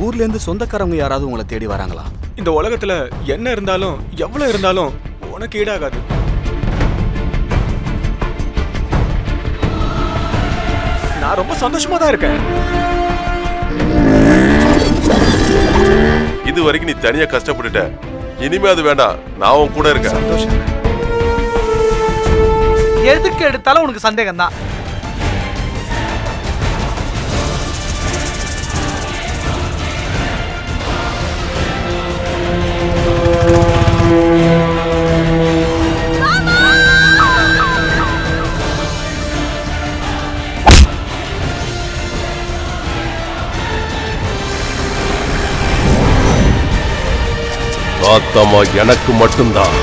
ஊர்ல இருந்து சொந்தக்காரங்க யாராவது உங்களை தேடி வராங்களா? இந்த உலகத்துல என்ன இருந்தாலும் எவ்வளவு இருந்தாலும் உனக்கு ஈடாகாது. நான் ரொம்ப சந்தோஷமா தான் இருக்கேன். இது வரைக்கும் நீ தனியா கஷ்டப்பட்டுட்ட, இனிமே அது வேண்டாம். நான் உன் கூட இருக்கேன். சந்தோஷம். எதுக்கு எடுத்தாலும் உனக்கு சந்தேகம் தான். காத்தம்மா எனக்கு மட்டும்தான்.